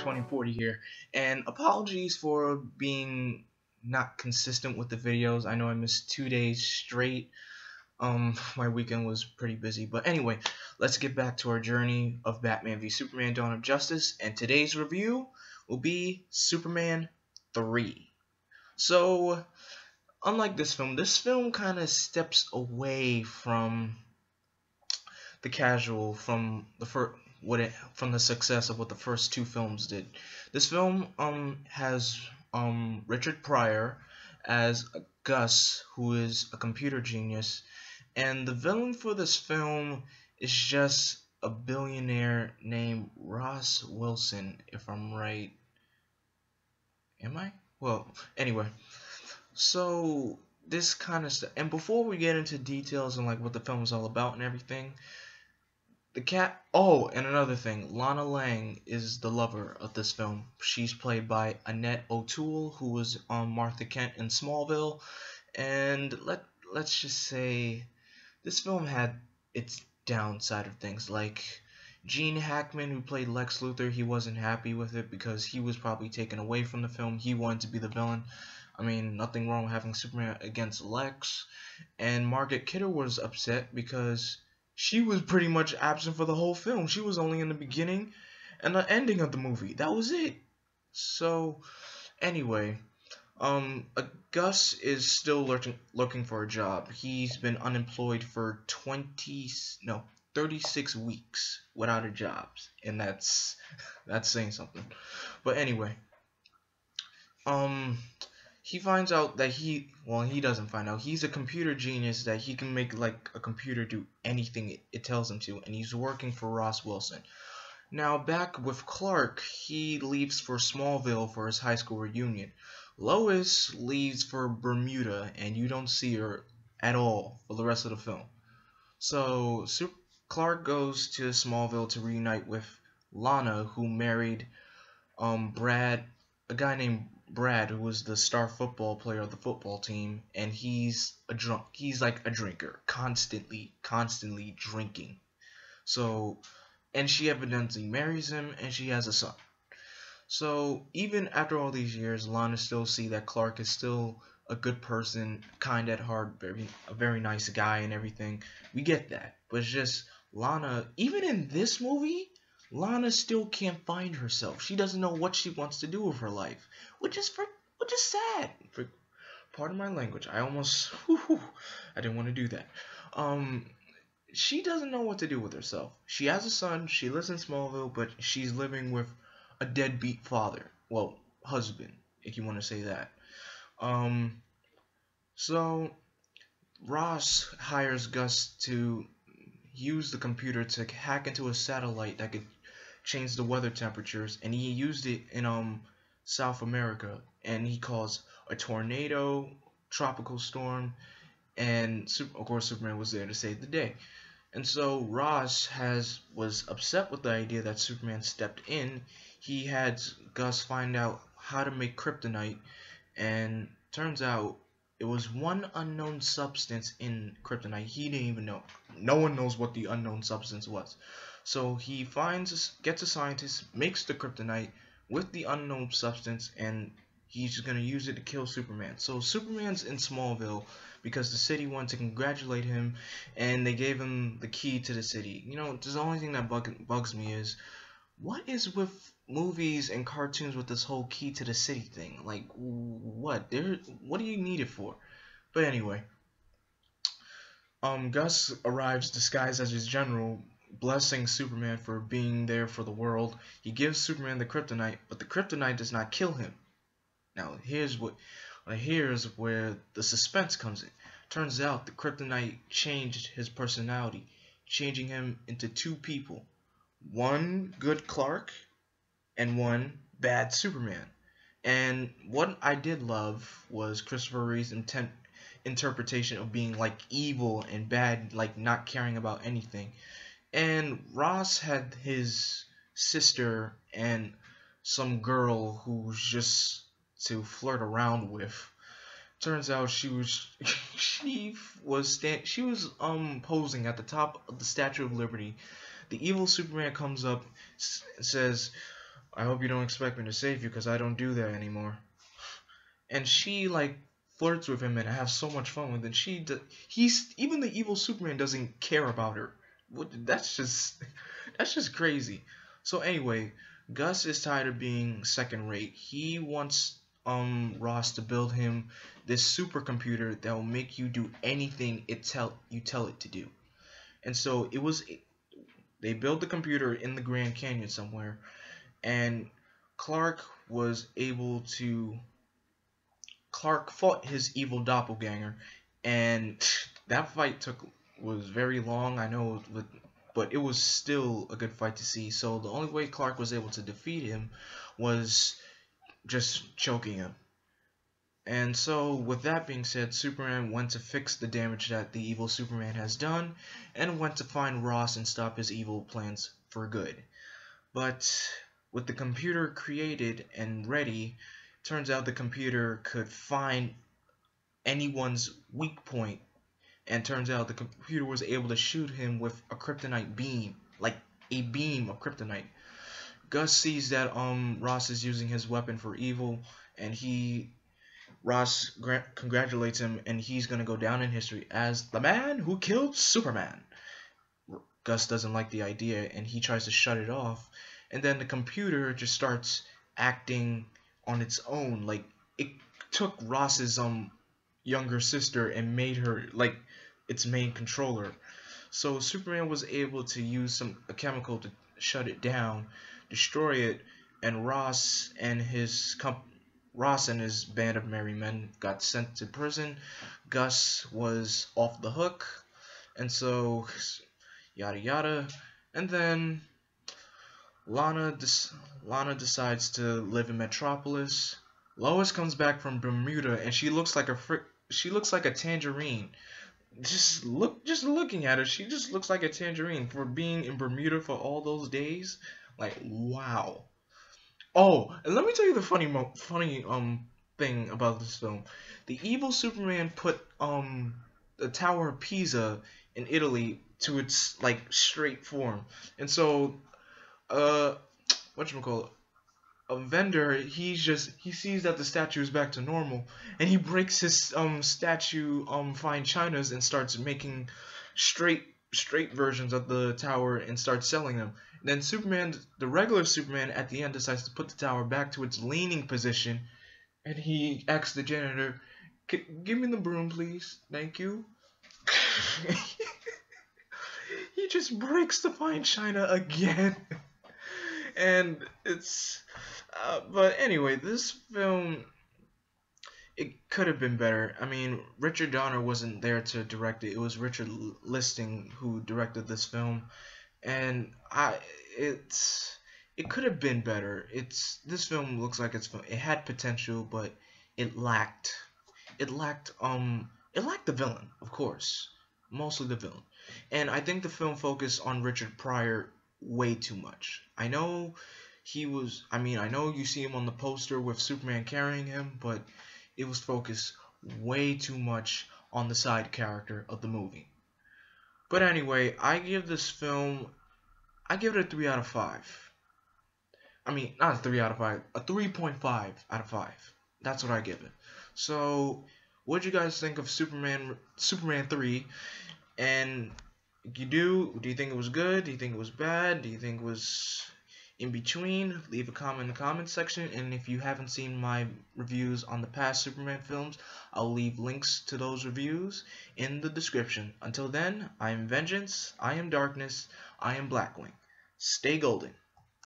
2040 here, and apologies for being not consistent with the videos. I know I missed 2 days straight. My weekend was pretty busy, but anyway, let's get back to our journey of Batman v Superman: Dawn of Justice, and today's review will be Superman 3. So, unlike this film kind of steps away from the casual from the from the success of what the first two films did. This film has Richard Pryor as Gus, who is a computer genius, and the villain for this film is just a billionaire named Ross Wilson, if I'm right. Am I? Well, anyway. So this kind of stuff, and before we get into details and like what the film is all about and everything, the cat. Oh, and another thing, Lana Lang is the lover of this film. She's played by Annette O'Toole, who was on Martha Kent in Smallville, and let's just say this film had its downside of things. Like Gene Hackman, who played Lex Luthor, he wasn't happy with it because he was probably taken away from the film. He wanted to be the villain. I mean, nothing wrong with having Superman against Lex. And Margaret Kidder was upset because she was pretty much absent for the whole film. She was only in the beginning and the ending of the movie. That was it. So, anyway, Gus is still looking for a job. He's been unemployed for 36 weeks without a job, and that's saying something. But anyway, he finds out that he doesn't find out. He's a computer genius that he can make like a computer do anything it tells him to, and he's working for Ross Wilson. Now back with Clark, he leaves for Smallville for his high school reunion. Lois leaves for Bermuda, and you don't see her at all for the rest of the film. So Clark goes to Smallville to reunite with Lana, who married Brad, a guy named Brad, who was the star football player of the football team, and he's like a drinker, constantly drinking. So, and she evidently marries him, and she has a son. So even after all these years, Lana still see that Clark is still a good person, kind at heart, a very nice guy and everything. We get that, but it's just Lana, even in this movie, Lana still can't find herself. She doesn't know what she wants to do with her life, which is sad. Pardon my language. I almost, I didn't want to do that. She doesn't know what to do with herself. She has a son. She lives in Smallville, but she's living with a deadbeat father. Well, husband, if you want to say that. So Ross hires Gus to use the computer to hack into a satellite that could change the weather temperatures, and he used it in South America, and he caused a tornado, tropical storm, and of course Superman was there to save the day. And so Ross was upset with the idea that Superman stepped in. He had Gus find out how to make kryptonite, and turns out it was one unknown substance in kryptonite. He didn't even know. No one knows what the unknown substance was. So he gets a scientist, makes the kryptonite with the unknown substance, and he's just going to use it to kill Superman. So Superman's in Smallville because the city wanted to congratulate him, and they gave him the key to the city. You know, the only thing that bugs me is, what is with movies and cartoons with this whole key to the city thing? Like, what? What do you need it for? But anyway, Gus arrives disguised as his general, blessing Superman for being there for the world. He gives Superman the kryptonite, but the kryptonite does not kill him. Now, here's where the suspense comes in. Turns out the kryptonite changed his personality, changing him into two people. One good Clark and one bad Superman. And what I did love was Christopher Reeve's interpretation of being like evil and bad, like not caring about anything. And Ross had his sister and some girl who's just to flirt around with. Turns out she was posing at the top of the Statue of Liberty. The evil Superman comes up and says, I hope you don't expect me to save you, because I don't do that anymore. And she like flirts with him and has so much fun with it. He's even the evil Superman doesn't care about her. That's just that's just crazy. So anyway, Gus is tired of being second rate. He wants Ross to build him this supercomputer that will make you do anything you tell it to do. And so they built the computer in the Grand Canyon somewhere, and Clark was able to Clark fought his evil doppelganger, and that fight was very long. I know, but it was still a good fight to see. So the only way Clark was able to defeat him was just choking him. And so, with that being said, Superman went to fix the damage that the evil Superman has done, and went to find Ross and stop his evil plans for good. But with the computer created and ready, turns out the computer could find anyone's weak point, and turns out the computer was able to shoot him with a kryptonite beam, like a beam of kryptonite. Gus sees that Ross is using his weapon for evil, and Ross congratulates him, and he's gonna go down in history as the man who killed Superman. Gus doesn't like the idea, and he tries to shut it off, and then the computer just starts acting on its own. Like, it took Ross's younger sister and made her like its main controller. So Superman was able to use a chemical to shut it down, destroy it, and Ross and his band of merry men got sent to prison. Gus was off the hook, and so yada yada. And then Lana decides to live in Metropolis. Lois comes back from Bermuda, and she looks like a tangerine. Just looking at her, she just looks like a tangerine for being in Bermuda for all those days. Like, wow. Oh, and let me tell you the funny thing about this film. The evil Superman put the Tower of Pisa in Italy to its like straight form, and so whatchamacallit, a vendor, he sees that the statue is back to normal, and he breaks his statue fine chinas and starts making straight versions of the tower and starts selling them. And then Superman, the regular Superman, at the end decides to put the tower back to its leaning position, and he asks the janitor, "Give me the broom, please, thank you." He just breaks the fine china again. And it's but anyway, this film, it could have been better. I mean, Richard Donner wasn't there to direct it. It was Richard Listing who directed this film, and it could have been better. This film looks like it had potential, but it lacked the villain, of course, mostly the villain. And I think the film focused on Richard Pryor way too much. I know you see him on the poster with Superman carrying him, but it was focused way too much on the side character of the movie. But anyway, I give it a 3 out of 5. I mean, not a 3 out of 5, a 3.5 out of 5. That's what I give it. So, what do you guys think of Superman 3? And do you think it was good? Do you think it was bad? Do you think it was in between? Leave a comment in the comment section. And if you haven't seen my reviews on the past Superman films, I'll leave links to those reviews in the description. Until then, I am Vengeance, I am Darkness, I am Blackwing. Stay golden.